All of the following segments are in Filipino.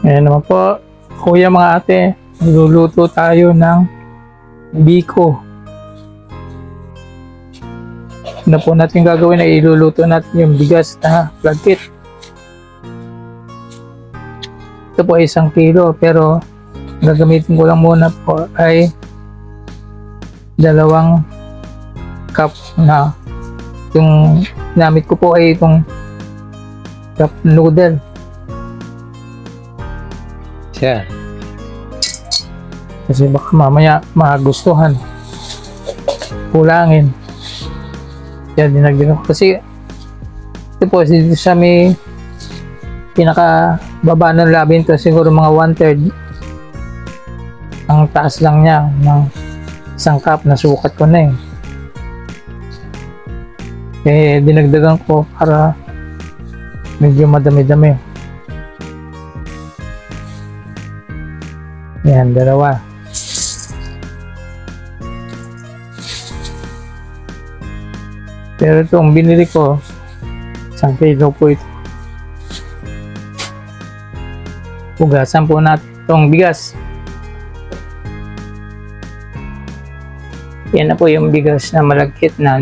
Ngayon naman po, kuya mga ate, magluluto tayo ng biko. Na po natin gagawin ay iluluto natin yung bigas na flagkit. Ito po ay 1 kilo, pero gagamitin ko lang muna po ay 2 cup na. Yung ginamit ko po ay itong cup noodle. Siya. Kasi baka mamaya magustuhan. Kulangin. Yan, dinagdagan ko. Kasi ito po, dito sa may pinaka baba ng labinto, siguro mga 1/3 ang taas lang niya ng 1 cup na sukat ko na eh. Dinagdagan ko para medyo madami-dami. Yan, 2. Pero itong binili ko, 1 kilo po ito. Hugasan po natin itong bigas. Yan na po yung bigas na malagkit na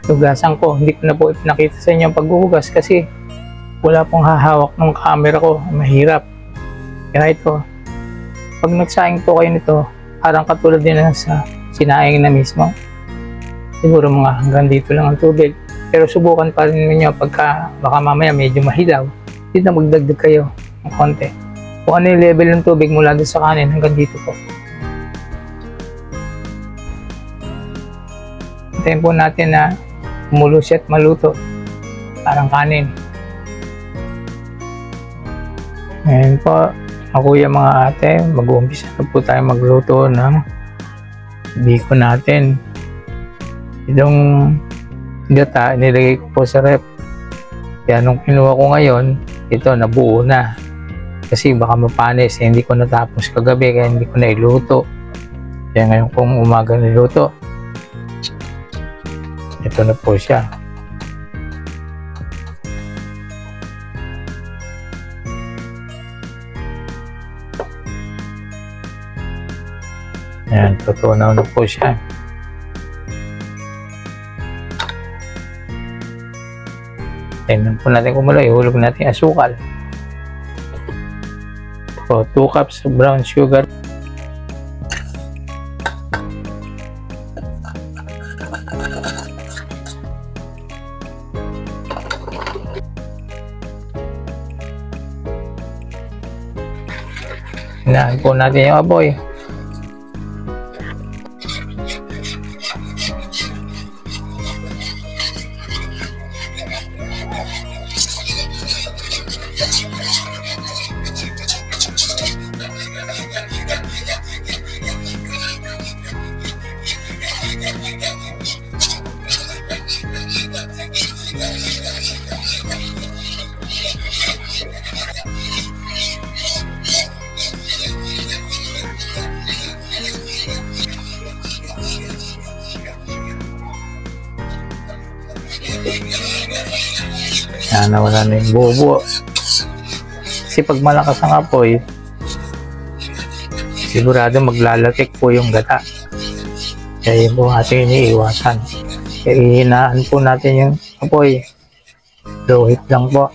hugasan ko. Hindi ko na po ipinakita sa inyo ang paghuhugas kasi wala pong hahawak ng camera ko. Mahirap. Kaya ito, pag nagsaing po kayo nito, parang katulad din na sa sinaing na mismo. Siguro mga hanggang dito lang ang tubig. Pero subukan pa rin ninyo pagka baka mamaya medyo mahilaw. Dito na magdagdag kayo ng konti. Kung ano yung level ng tubig mula doon sa kanin hanggang dito po. Hintayin po natin na umulo siya at maluto. Parang kanin. Ngayon po, ako yung mga ate, mag-uumpisa na po tayo magluto ng biko natin. Itong gata, nilagay ko po sa rep. Kaya nung kinuha ko ngayon, ito nabuo na. Kasi baka mapanis, hindi ko natapos kagabi, kaya hindi ko na iluto. Kaya ngayon kung umaga niluto, ito na po siya. Ayan, tutunaw na po siya. Tingnan po natin kung malay, ihulog natin asukal. So, 2 cups of brown sugar. Hinaan po natin yung apoy. Nawala na yung buo-buo. Kasi pag malakas ang apoy, sigurado maglalatik po yung gata. Kaya yun po ating iniiwasan. Kaya ihinaan po natin yung apoy. Low heat lang po.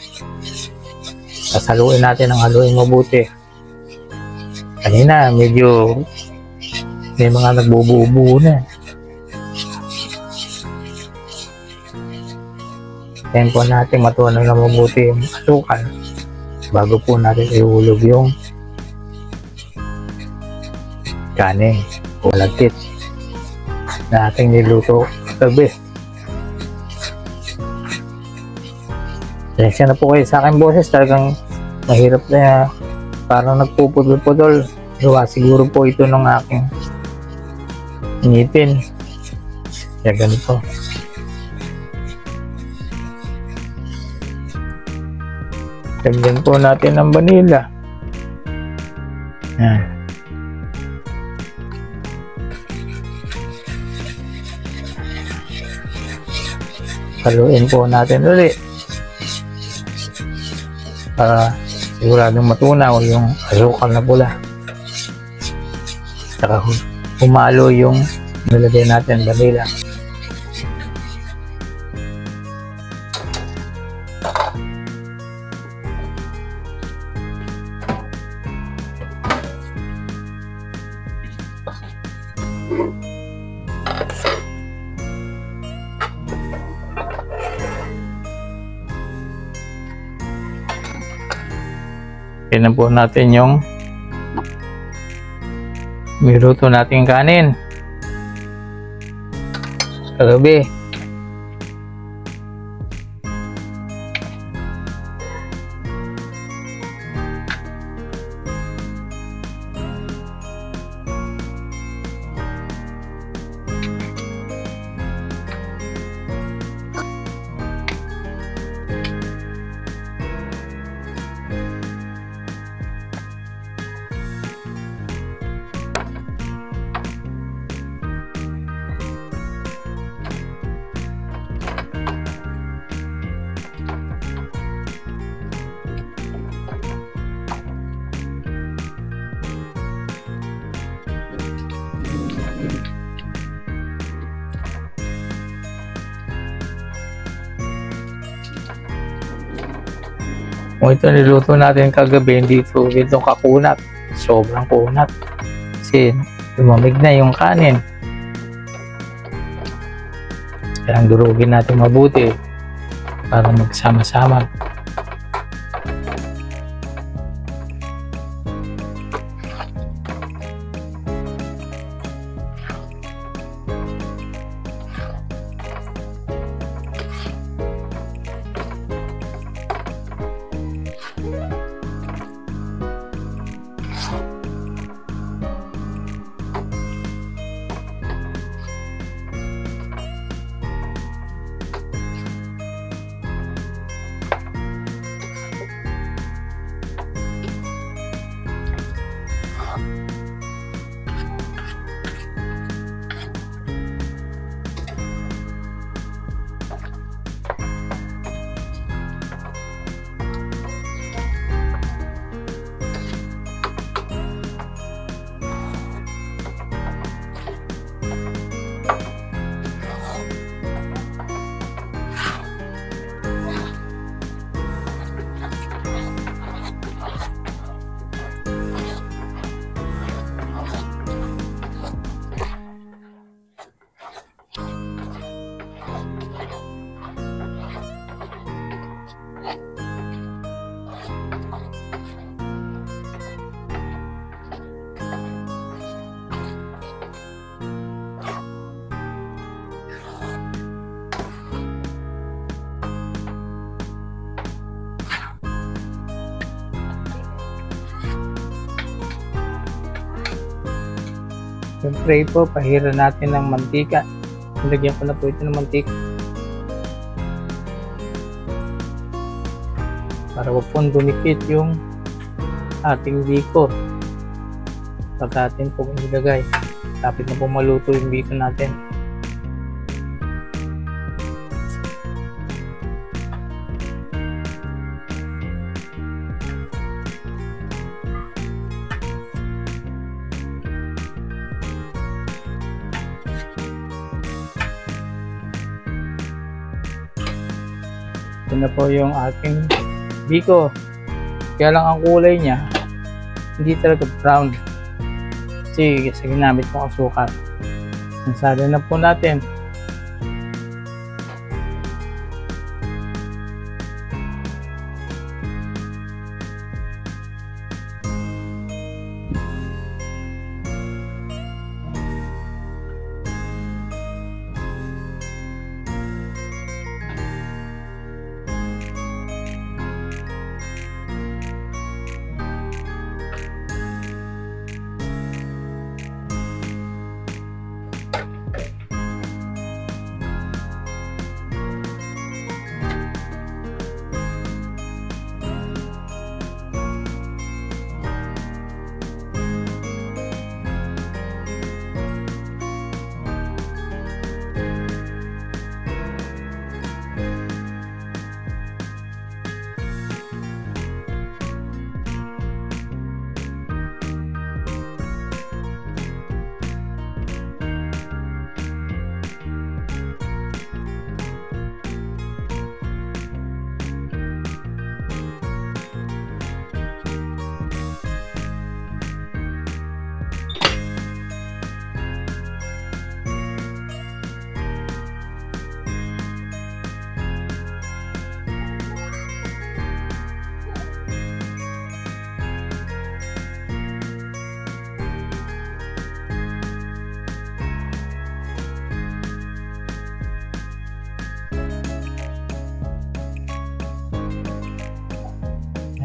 Sasaluin natin ang haluin mabuti. Kanina medyo may mga nagbubuo-buo na. Kaya po natin matunan na mabuti yung asukal bago po natin ihulog yung kanin o lagkit na ating niluto kagabi. Pasensya na po kayo sa aking boses, talagang mahirap na parang nagpupudol-pudol. Gawa siguro po ito ng aking ngipin. Kaya ganito. Lagyan po natin ng vanilla. Yan. Haluin po natin ulit para Siguradong matunaw yung asukal na pula. Saka humalo yung nilagay natin vanilla. Tignan po natin yung niluto nating kanin kagabi. Kung ito niluto natin kagabi, hindi ito kakunat. Sobrang kunat. Kasi lumamig na yung kanin. Kailangan durugin natin mabuti para magsama-sama. Siyempre po, pahira natin ng mantika. Lagyan ko na po ito ng mantika. Para po dumikit yung ating biko. Pag natin po ilagay. Tapos na po maluto yung biko natin. Ito na po yung aking biko. Kaya lang ang kulay niya hindi talaga brown kasi ginamit kong asukal. Nasali na po natin.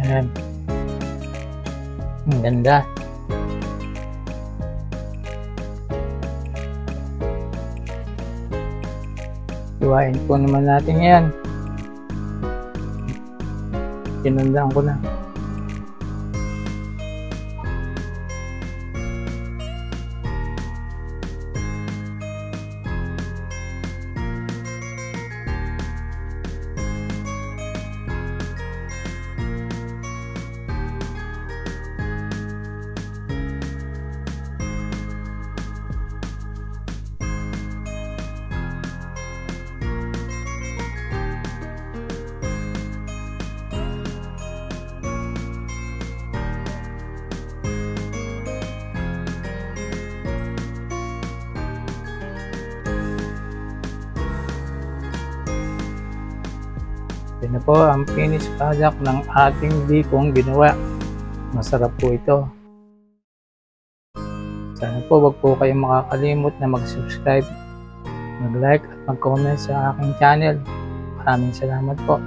Ayan. Ang ganda. Iwain po naman natin yan. Pinundaan ko na. Ito na po ang finished product ng ating bikong ginawa. Masarap po ito. Sana po wag po kayong makakalimot na mag-subscribe, mag-like at mag-comment sa aking channel. Maraming salamat po.